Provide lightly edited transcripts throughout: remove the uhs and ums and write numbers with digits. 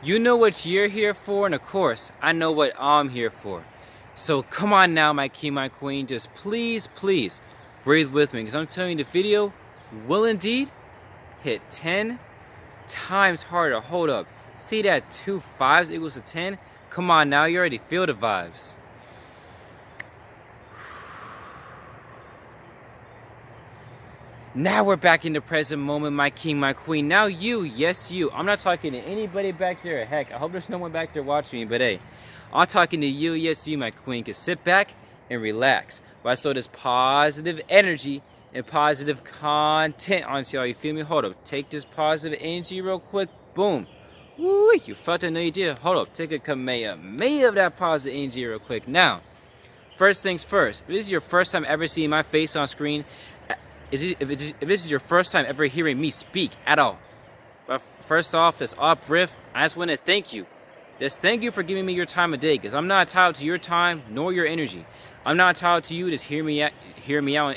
You know what you're here for, and of course, I know what I'm here for. So come on now, my king, my queen, just please, breathe with me, because I'm telling you the video will indeed hit 10 times harder. Hold up. See that 2 5s equals to 10? Come on now, you already feel the vibes. Now we're back in the present moment, my king, my queen. Now you, yes you. I'm not talking to anybody back there. Heck, I hope there's no one back there watching me, but hey, I'm talking to you, yes you, my queen. Cause sit back and relax while I show this positive energy and positive content onto y'all. You feel me? Hold up. Take this positive energy real quick. Boom. Woo, you felt it? No, you did. Hold up. Take a Kamehameha of that positive energy real quick. Now, first things first. If this is your first time ever seeing my face on screen, if this is your first time ever hearing me speak at all, but first off, this uplift, I just want to thank you. Just thank you for giving me your time of day, because I'm not entitled to your time nor your energy. I'm not entitled to you to just hear me out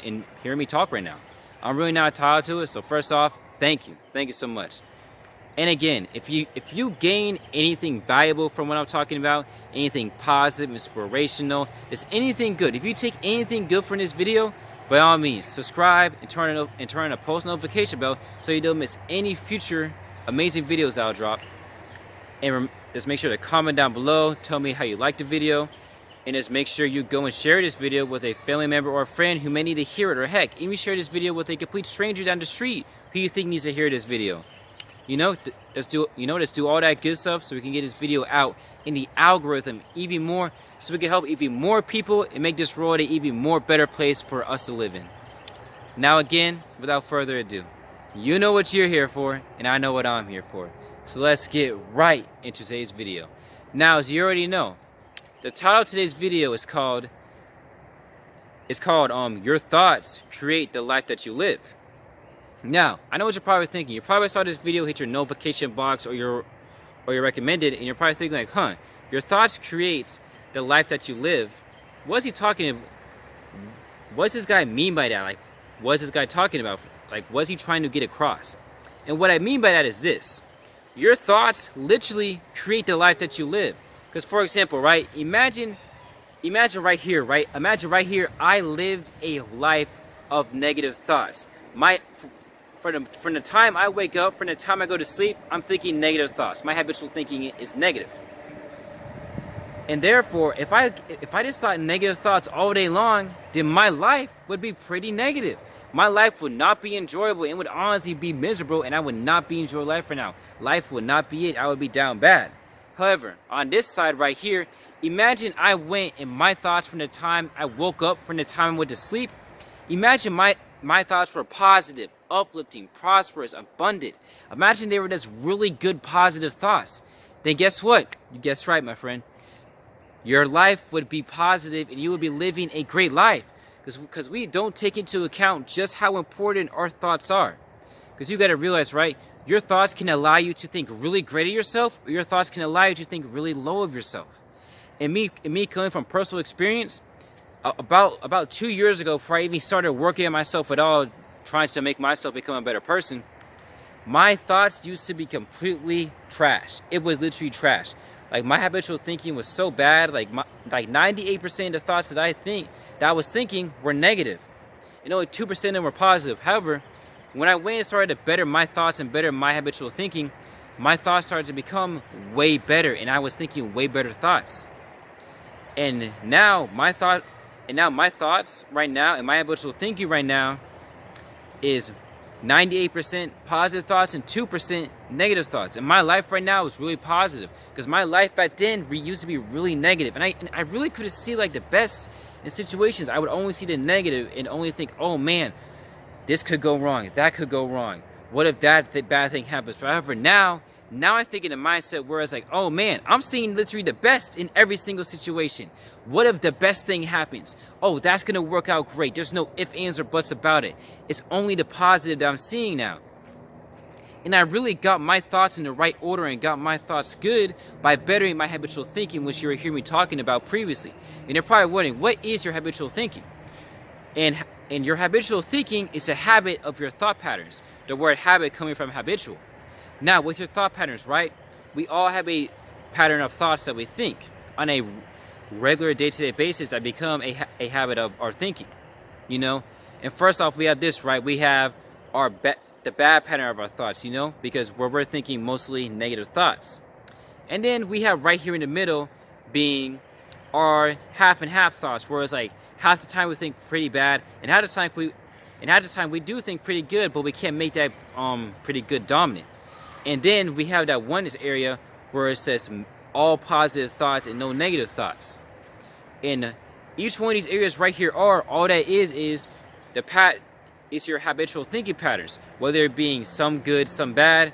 and hear me talk right now. I'm really not entitled to it. So first off, thank you so much. And again, if you gain anything valuable from what I'm talking about, anything positive, inspirational, it's anything good. If you take anything good from this video, by all means, subscribe and turn on a post notification bell so you don't miss any future amazing videos I'll drop. And just make sure to comment down below, tell me how you liked the video, and just make sure you go and share this video with a family member or a friend who may need to hear it, or heck, even share this video with a complete stranger down the street who you think needs to hear this video. Let's do all that good stuff so we can get this video out in the algorithm even more, so we can help even more people and make this world an even more better place for us to live in. Now again, without further ado, you know what you're here for, and I know what I'm here for. So let's get right into today's video. Now, as you already know, the title of today's video is called Your Thoughts Create the Life That You Live. Now, I know what you're probably thinking. You probably saw this video hit your notification box or your recommended, and you're probably thinking like, huh, your thoughts creates the life that you live. What's he talking about? What's this guy mean by that? Like, what's this guy talking about? Like, what's he trying to get across? And what I mean by that is this. Your thoughts literally create the life that you live. Because, for example, right, imagine right here, right? Imagine right here, I lived a life of negative thoughts. From the time I wake up, from the time I go to sleep, I'm thinking negative thoughts. My habitual thinking is negative. And therefore, if I just thought negative thoughts all day long, then my life would be pretty negative. My life would not be enjoyable. It would honestly be miserable, and I would not be enjoying life right now. Life would not be it. I would be down bad. However, on this side right here, imagine I went and my thoughts from the time I woke up, from the time I went to sleep, imagine my thoughts were positive, uplifting, prosperous, abundant. Imagine they were just really good, positive thoughts. Then guess what? You guessed right, my friend. Your life would be positive and you would be living a great life. Because we don't take into account just how important our thoughts are. Because you got to realize, right? Your thoughts can allow you to think really great of yourself, or your thoughts can allow you to think really low of yourself. And me coming from personal experience, about 2 years ago, before I even started working on myself at all, trying to make myself become a better person, my thoughts used to be completely trash. It was literally trash. Like, my habitual thinking was so bad. Like 98% of the thoughts that I was thinking were negative, and only 2% of them were positive. However, when I went and started to better my thoughts and better my habitual thinking, my thoughts started to become way better, and I was thinking way better thoughts. And now my thoughts right now and my habitual thinking right now is 98% positive thoughts and 2% negative thoughts. And my life right now is really positive, because my life back then used to be really negative. And I really couldn't see like the best in situations. I would only see the negative and only think, oh man, this could go wrong, that could go wrong. What if that bad thing happens? But however, now I think in a mindset where it's like, oh man, I'm seeing literally the best in every single situation. What if the best thing happens? Oh, that's gonna work out great. There's no ifs, ands, or buts about it. It's only the positive that I'm seeing now. And I really got my thoughts in the right order and got my thoughts good by bettering my habitual thinking, which you were hearing me talking about previously. And you're probably wondering, what is your habitual thinking? And your habitual thinking is a habit of your thought patterns. The word habit coming from habitual. Now, with your thought patterns, right? we all have a pattern of thoughts that we think on a regular day-to-day basis that become a habit of our thinking, you know. And first off, we have this, right? We have the bad pattern of our thoughts, you know, because where we're thinking mostly negative thoughts. And then we have right here in the middle being our half and half thoughts, where it's like half the time we think pretty bad, and half the time we do think pretty good, but we can't make that pretty good dominant. And then we have that one area where it says all positive thoughts and no negative thoughts. And each one of these areas right here are all that is it's your habitual thinking patterns, whether it being some good, some bad,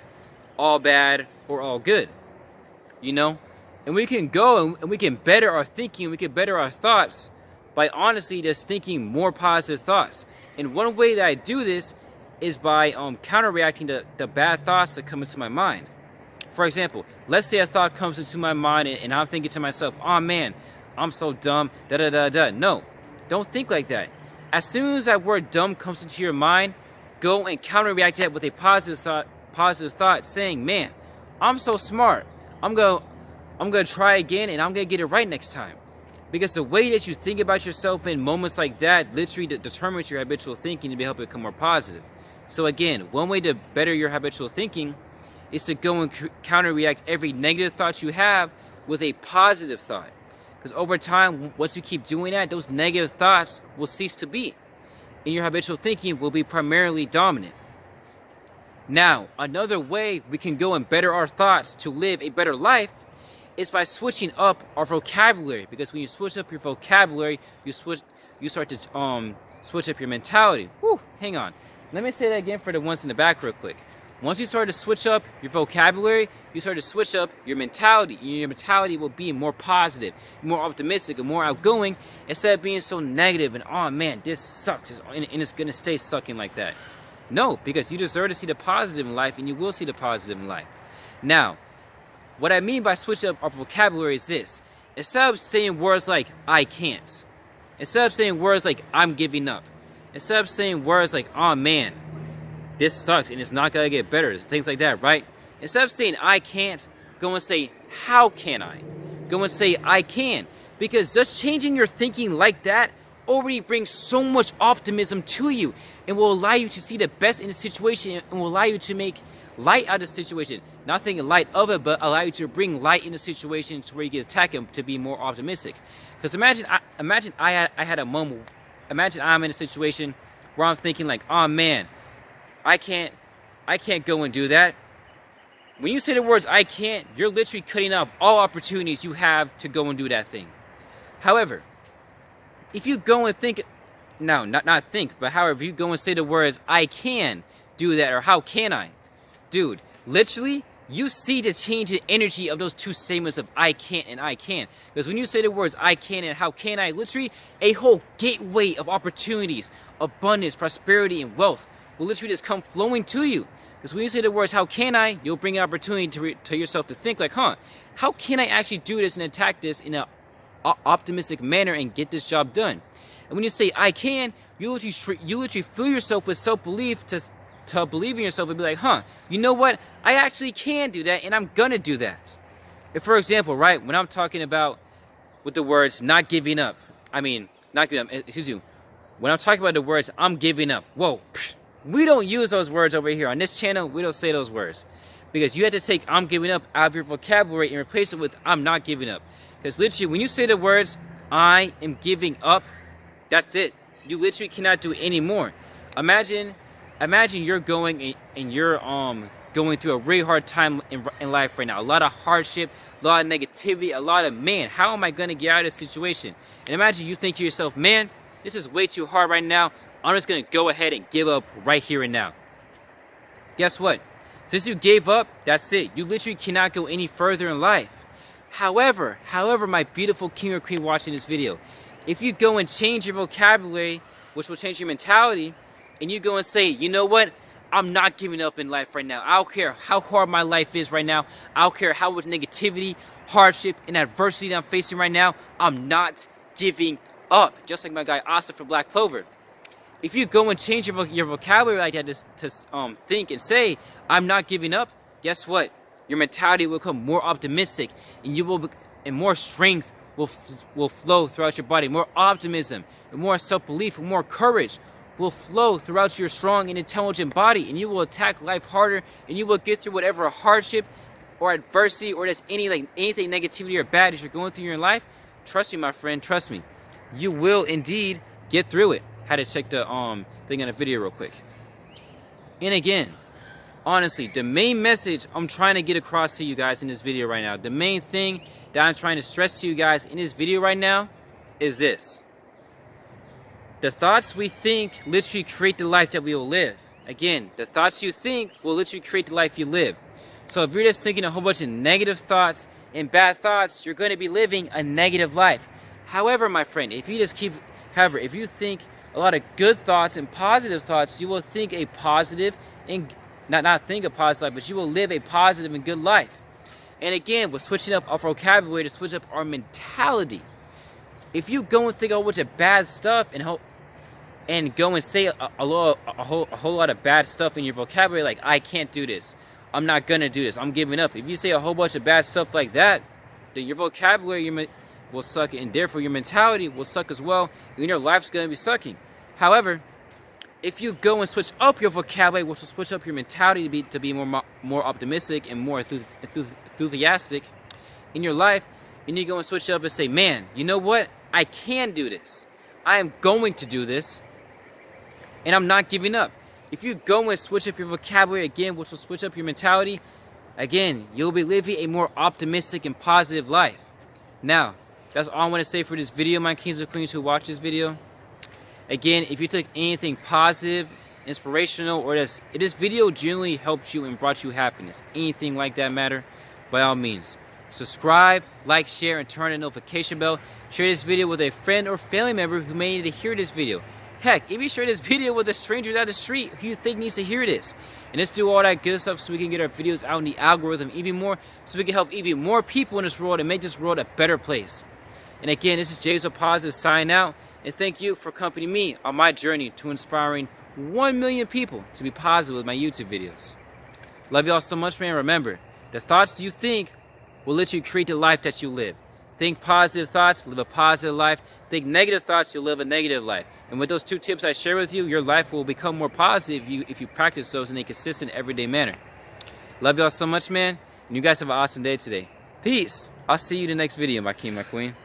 or all good, you know. And we can go and we can better our thinking, we can better our thoughts by honestly just thinking more positive thoughts. And one way that I do this is by counterreacting the bad thoughts that come into my mind. For example, let's say a thought comes into my mind and I'm thinking to myself, oh man, I'm so dumb, da da da da. No, don't think like that. As soon as that word dumb comes into your mind, go and counterreact that with a positive thought saying, man, I'm so smart. I'm gonna try again and I'm gonna get it right next time. Because the way that you think about yourself in moments like that literally determines your habitual thinking to help it become more positive. So again, one way to better your habitual thinking is to go and counter-react every negative thought you have with a positive thought. Because over time, once you keep doing that, those negative thoughts will cease to be, and your habitual thinking will be primarily dominant. Now, another way we can go and better our thoughts to live a better life is by switching up our vocabulary. Because when you switch up your vocabulary, you start to switch up your mentality. Whew, hang on. Let me say that again for the ones in the back real quick. Once you start to switch up your vocabulary, you start to switch up your mentality. Your mentality will be more positive, more optimistic, and more outgoing instead of being so negative and, oh man, this sucks, and it's going to stay sucking like that. No, because you deserve to see the positive in life, and you will see the positive in life. Now, what I mean by switching up our vocabulary is this. Instead of saying words like, I can't, instead of saying words like, I'm giving up, instead of saying words like, oh man, this sucks and it's not gonna get better, things like that, right? Instead of saying I can't, go and say, how can I? Go and say, I can. Because just changing your thinking like that already brings so much optimism to you and will allow you to see the best in the situation and will allow you to make light out of the situation. Not thinking light of it, but allow you to bring light in the situation to where you can attack him to be more optimistic. Because imagine I had a moment, imagine I'm in a situation where I'm thinking like, oh man, I can't go and do that. When you say the words I can't, you're literally cutting off all opportunities you have to go and do that thing. However, if you go and think, no, not think, but however, you go and say the words I can do that or how can I? Dude, literally, you see the change in energy of those two statements of I can't and I can. Because when you say the words I can and how can I, literally a whole gateway of opportunities, abundance, prosperity, and wealth will literally just come flowing to you. Because when you say the words how can I, you'll bring an opportunity to yourself to think like, how can I actually do this and attack this in an optimistic manner and get this job done? And when you say I can, you literally fill yourself with self-belief to believe in yourself and be like, you know what? I actually can do that and I'm gonna do that. If, for example, right, when I'm talking about with the words not giving up, when I'm talking about the words I'm giving up, whoa, we don't use those words over here. On this channel, we don't say those words. Because you have to take I'm giving up out of your vocabulary and replace it with I'm not giving up. Because literally, when you say the words I am giving up, that's it. You literally cannot do it anymore. Imagine you're going and you're going through a really hard time in life right now. A lot of hardship, a lot of negativity, a lot of, man, how am I going to get out of this situation? And imagine you think to yourself, man, this is way too hard right now. I'm just going to go ahead and give up right here and now. Guess what? Since you gave up, that's it. You literally cannot go any further in life. However, my beautiful king or queen watching this video, if you go and change your vocabulary, which will change your mentality, and you go and say, you know what? I'm not giving up in life right now. I don't care how hard my life is right now. I don't care how much negativity, hardship, and adversity that I'm facing right now. I'm not giving up. Just like my guy Asa from Black Clover. If you go and change your vocabulary like that to think and say, I'm not giving up, guess what? Your mentality will become more optimistic, and and more strength will flow throughout your body. More optimism, and more self-belief, and more courage will flow throughout your strong and intelligent body, and you will attack life harder, and you will get through whatever hardship or adversity or just anything negativity or bad that you're going through in your life. Trust me, my friend, trust me. You will indeed get through it. Had to check the thing on the video real quick. And again, honestly, the main message I'm trying to get across to you guys in this video right now, the main thing that I'm trying to stress to you guys in this video right now is this. The thoughts we think literally create the life that we will live. Again, the thoughts you think will literally create the life you live. So if you're just thinking a whole bunch of negative thoughts and bad thoughts, you're going to be living a negative life. However, my friend, if you think a lot of good thoughts and positive thoughts, you will think a positive and not think a positive life, but you will live a positive and good life. And again, we're switching up our vocabulary to switch up our mentality. If you go and think a whole bunch of bad stuff and go and say a whole lot of bad stuff in your vocabulary, like, I can't do this, I'm not gonna do this, I'm giving up. If you say a whole bunch of bad stuff like that, then your vocabulary will suck, and therefore your mentality will suck as well, and your life's gonna be sucking. However, if you go and switch up your vocabulary, which will switch up your mentality to be more optimistic and more enthusiastic in your life, you need to go and switch up and say, man, you know what? I can do this. I am going to do this, and I'm not giving up. If you go and switch up your vocabulary again, which will switch up your mentality, again, you'll be living a more optimistic and positive life. Now, that's all I want to say for this video, my kings and queens who watch this video. Again, if you took anything positive, inspirational, or this video generally helped you and brought you happiness, anything like that matter, by all means, subscribe, like, share, and turn on the notification bell. Share this video with a friend or family member who may need to hear this video. Heck, even share this video with a stranger down the street who you think needs to hear this. And let's do all that good stuff so we can get our videos out in the algorithm even more, so we can help even more people in this world and make this world a better place. And again, this is Jason Positive signing out, and thank you for accompanying me on my journey to inspiring 1 million people to be positive with my YouTube videos. Love y'all so much, man. Remember, the thoughts you think will literally create the life that you live. Think positive thoughts, live a positive life. Think negative thoughts, you'll live a negative life. And with those 2 tips I share with you, your life will become more positive if you practice those in a consistent, everyday manner. Love y'all so much, man. And you guys have an awesome day today. Peace. I'll see you in the next video, my king, my queen.